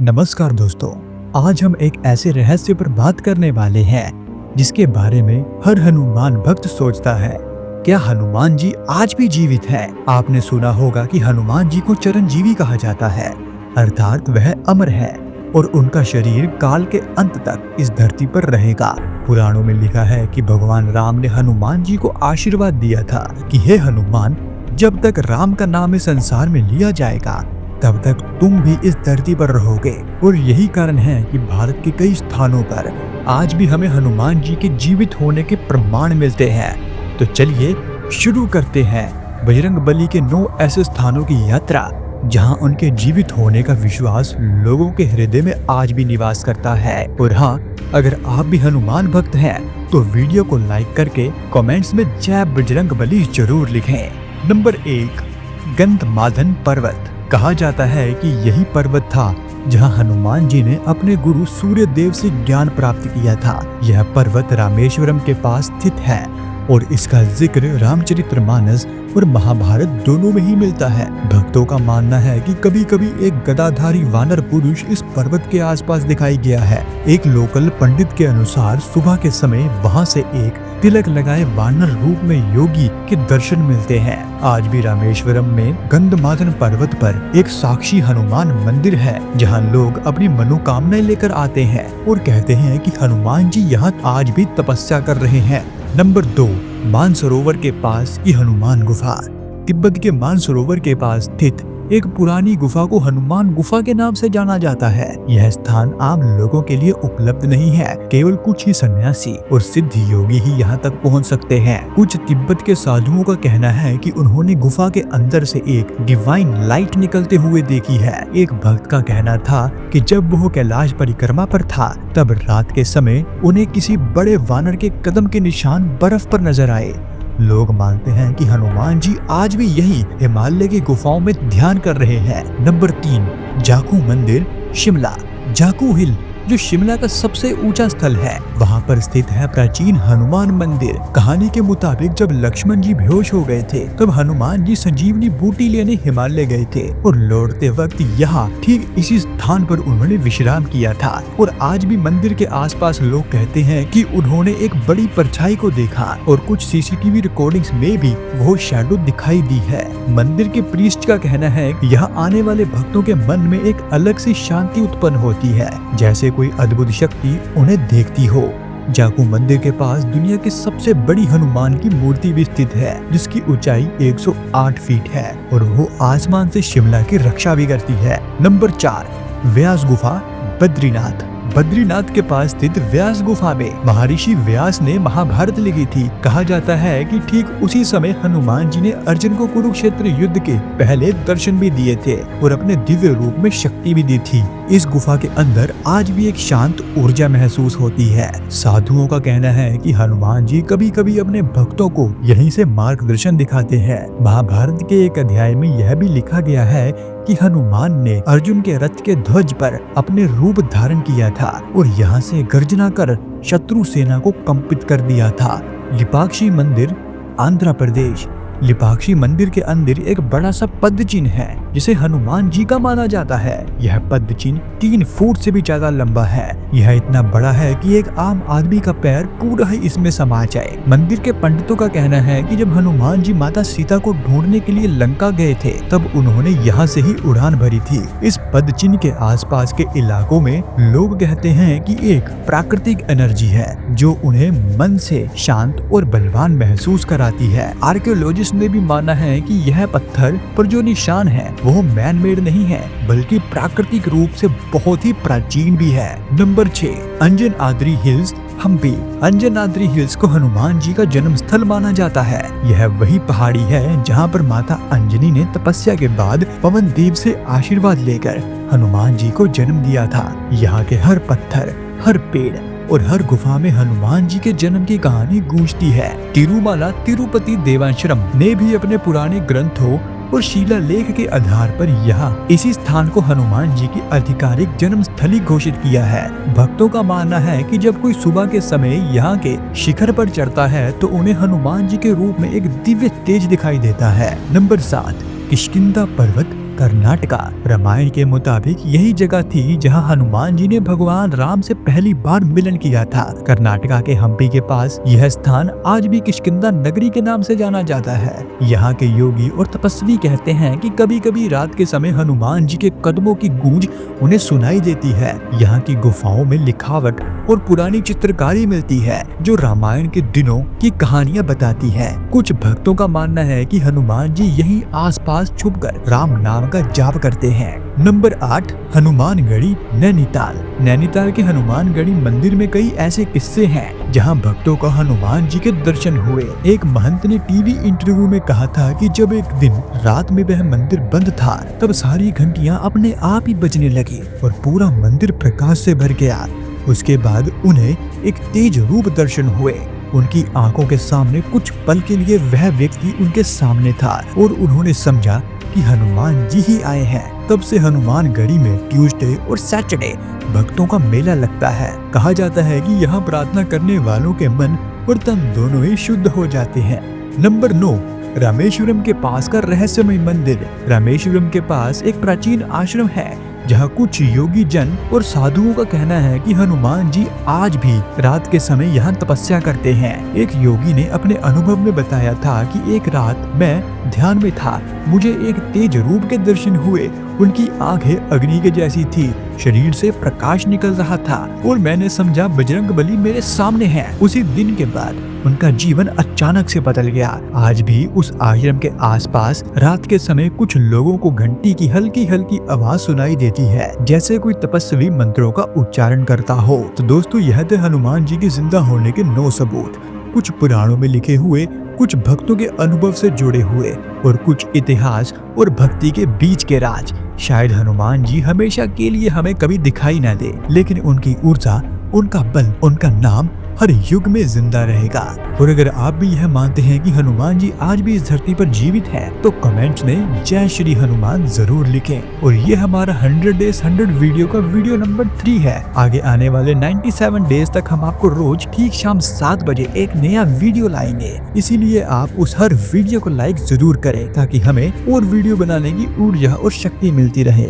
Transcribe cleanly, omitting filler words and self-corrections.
नमस्कार दोस्तों, आज हम एक ऐसे रहस्य पर बात करने वाले हैं जिसके बारे में हर हनुमान भक्त सोचता है। क्या हनुमान जी आज भी जीवित हैं? आपने सुना होगा कि हनुमान जी को चिरंजीवी कहा जाता है, अर्थात वह अमर है और उनका शरीर काल के अंत तक इस धरती पर रहेगा। पुराणों में लिखा है कि भगवान राम ने हनुमान जी को आशीर्वाद दिया था कि हे हनुमान, जब तक राम का नाम इस संसार में लिया जाएगा तब तक तुम भी इस धरती पर रहोगे। और यही कारण है कि भारत के कई स्थानों पर आज भी हमें हनुमान जी के जीवित होने के प्रमाण मिलते हैं। तो चलिए शुरू करते हैं बजरंगबली के 9 ऐसे स्थानों की यात्रा जहां उनके जीवित होने का विश्वास लोगों के हृदय में आज भी निवास करता है। और हाँ, अगर आप भी हनुमान भक्त हैं तो वीडियो को लाइक करके कमेंट्स में जय बजरंगबली जरूर लिखें। नंबर 1, गंधमादन पर्वत। कहा जाता है कि यही पर्वत था जहां हनुमान जी ने अपने गुरु सूर्य देव से ज्ञान प्राप्त किया था। यह पर्वत रामेश्वरम के पास स्थित है और इसका जिक्र रामचरितमानस और महाभारत दोनों में ही मिलता है। भक्तों का मानना है कि कभी कभी एक गदाधारी वानर पुरुष इस पर्वत के आसपास दिखाई गया है। एक लोकल पंडित के अनुसार सुबह के समय वहां से एक तिलक लगाए वानर रूप में योगी के दर्शन मिलते हैं। आज भी रामेश्वरम में गंधमादन पर्वत पर एक साक्षी हनुमान मंदिर है जहां लोग अपनी मनोकामनाएं लेकर आते हैं और कहते हैं कि हनुमान जी यहाँ आज भी तपस्या कर रहे हैं। नंबर 2, मानसरोवर के पास की हनुमान गुफा। तिब्बत के मानसरोवर के पास स्थित एक पुरानी गुफा को हनुमान गुफा के नाम से जाना जाता है। यह स्थान आम लोगों के लिए उपलब्ध नहीं है, केवल कुछ ही सन्यासी और सिद्ध योगी ही यहाँ तक पहुँच सकते हैं। कुछ तिब्बत के साधुओं का कहना है कि उन्होंने गुफा के अंदर से एक डिवाइन लाइट निकलते हुए देखी है। एक भक्त का कहना था कि जब वो कैलाश परिक्रमा पर था तब रात के समय उन्हें किसी बड़े वानर के कदम के निशान बर्फ पर नजर आए। लोग मानते हैं कि हनुमान जी आज भी यही हिमालय की गुफाओं में ध्यान कर रहे हैं। नंबर 3, जाखू मंदिर, शिमला। जाखू हिल जो शिमला का सबसे ऊंचा स्थल है, वहां पर स्थित है प्राचीन हनुमान मंदिर। कहानी के मुताबिक जब लक्ष्मण जी बेहोश हो गए थे तब हनुमान जी संजीवनी बूटी लेने हिमालय गए थे और लौटते वक्त यहाँ ठीक इसी स्थान पर उन्होंने विश्राम किया था। और आज भी मंदिर के आसपास लोग कहते हैं कि उन्होंने एक बड़ी परछाई को देखा और कुछ सीसीटीवी रिकॉर्डिंग्स में भी वो शैडो दिखाई दी है। मंदिर के प्रीस्ट का कहना है कि यहाँ आने वाले भक्तों के मन में एक अलग सी शांति उत्पन्न होती है, जैसे कोई अद्भुत शक्ति उन्हें देखती हो। जाखू मंदिर के पास दुनिया की सबसे बड़ी हनुमान की मूर्ति भी स्थित है जिसकी ऊंचाई 108 फीट है और वो आसमान से शिमला की रक्षा भी करती है। नंबर 4, व्यास गुफा, बद्रीनाथ। बद्रीनाथ के पास स्थित व्यास गुफा में महर्षि व्यास ने महाभारत लिखी थी। कहा जाता है कि ठीक उसी समय हनुमान जी ने अर्जुन को कुरुक्षेत्र युद्ध के पहले दर्शन भी दिए थे और अपने दिव्य रूप में शक्ति भी दी थी। इस गुफा के अंदर आज भी एक शांत ऊर्जा महसूस होती है। साधुओं का कहना है कि हनुमान जी कभी कभी अपने भक्तों को यहीं से मार्गदर्शन दिखाते हैं। महाभारत के एक अध्याय में यह भी लिखा गया है कि हनुमान ने अर्जुन के रथ के ध्वज पर अपने रूप धारण किया था और यहाँ से गर्जना कर शत्रु सेना को कंपित कर दिया था। लिपाक्षी मंदिर, आंध्र प्रदेश। लिपाक्षी मंदिर के अंदर एक बड़ा सा पद्म चिन्ह है जिसे हनुमान जी का माना जाता है। यह पद्म चिन्ह 3 फुट से भी ज्यादा लंबा है। यह इतना बड़ा है कि एक आम आदमी का पैर पूरा ही इसमें समा जाए। मंदिर के पंडितों का कहना है कि जब हनुमान जी माता सीता को ढूंढने के लिए लंका गए थे तब उन्होंने यहाँ से ही उड़ान भरी थी। इस पद्म चिन्ह के आसपास के इलाकों में लोग कहते हैं कि एक प्राकृतिक एनर्जी है जो उन्हें मन से शांत और बलवान महसूस कराती है। आर्कियोलॉजिस्ट ने भी माना है कि यह पत्थर पर जो निशान है वो मैन मेड नहीं है बल्कि प्राकृतिक रूप से बहुत ही प्राचीन भी है। Number 6, Anjanadri hills, Hampi. Anjanadri hills को हनुमान जी का जन्म स्थल माना जाता है। यह वही पहाड़ी है जहां पर माता अंजनी ने तपस्या के बाद पवन देव से आशीर्वाद लेकर हनुमान जी को जन्म दिया था। यहाँ के हर पत्थर, हर पेड़ और हर गुफा में हनुमान जी के जन्म की कहानी गूंजती है। तिरुमाला तिरुपति देवाश्रम ने भी अपने पुराने ग्रंथों और शिलालेख के आधार पर यहाँ इसी स्थान को हनुमान जी की आधिकारिक जन्म स्थली घोषित किया है। भक्तों का मानना है कि जब कोई सुबह के समय यहाँ के शिखर पर चढ़ता है तो उन्हें हनुमान जी के रूप में एक दिव्य तेज दिखाई देता है। नंबर 7, किष्किंधा पर्वत, कर्नाटका। रामायण के मुताबिक यही जगह थी जहां हनुमान जी ने भगवान राम से पहली बार मिलन किया था। कर्नाटका के हम्पी के पास यह स्थान आज भी किष्किंधा नगरी के नाम से जाना जाता है। यहाँ के योगी और तपस्वी कहते हैं कि कभी कभी रात के समय हनुमान जी के कदमों की गूंज उन्हें सुनाई देती है। यहाँ की गुफाओं में लिखावट और पुरानी चित्रकारी मिलती है जो रामायण के दिनों की कहानियां बताती है। कुछ भक्तों का मानना है कि हनुमान जी यहीं आसपास छुपकर राम नाम का जाप करते हैं। नंबर 8, हनुमानगढ़ी नैनीताल। नैनीताल के हनुमानगढ़ी मंदिर में कई ऐसे किस्से हैं जहां भक्तों का हनुमान जी के दर्शन हुए। एक महंत ने टीवी इंटरव्यू में कहा था कि जब एक दिन रात में वह मंदिर बंद था तब सारी घंटियां अपने आप ही बजने लगी और पूरा मंदिर प्रकाश से भर गया। उसके बाद उन्हें एक तेज रूप दर्शन हुए। उनकी आंखों के सामने कुछ पल के लिए वह व्यक्ति उनके सामने था और उन्होंने समझा कि हनुमान जी ही आए हैं। तब से हनुमानगढ़ी में ट्यूसडे और सैटरडे भक्तों का मेला लगता है। कहा जाता है कि यहाँ प्रार्थना करने वालों के मन और तन दोनों ही शुद्ध हो जाते हैं। नंबर 9, रामेश्वरम के पास का रहस्यमय मंदिर। रामेश्वरम के पास एक प्राचीन आश्रम है जहाँ कुछ योगी जन और साधुओं का कहना है कि हनुमान जी आज भी रात के समय यहाँ तपस्या करते हैं। एक योगी ने अपने अनुभव में बताया था कि एक रात मैं ध्यान में था, मुझे एक तेज रूप के दर्शन हुए। उनकी आंखें अग्नि के जैसी थी, शरीर से प्रकाश निकल रहा था और मैंने समझा बजरंग बली मेरे सामने है। उसी दिन के बाद उनका जीवन अचानक से बदल गया। आज भी उस आश्रम के आसपास रात के समय कुछ लोगों को घंटी की हल्की हल्की आवाज सुनाई देती है, जैसे कोई तपस्वी मंत्रों का उच्चारण करता हो। तो दोस्तों, यह थे हनुमान जी के जिंदा होने के 9 सबूत। कुछ पुराणों में लिखे हुए, कुछ भक्तों के अनुभव से जुड़े हुए और कुछ इतिहास और भक्ति के बीच के राज। शायद हनुमान जी हमेशा के लिए हमें कभी दिखाई न दे, लेकिन उनकी ऊर्जा, उनका बल, उनका नाम हर युग में जिंदा रहेगा। और अगर आप भी यह मानते हैं कि हनुमान जी आज भी इस धरती पर जीवित हैं, तो कमेंट्स में जय श्री हनुमान जरूर लिखें। और ये हमारा 100 डेज 100 वीडियो का वीडियो नंबर 3 है। आगे आने वाले 97 डेज तक हम आपको रोज ठीक शाम 7 बजे एक नया वीडियो लाएंगे। इसीलिए आप उस हर वीडियो को लाइक जरूर करें ताकि हमें और वीडियो बनाने की ऊर्जा और शक्ति मिलती रहे।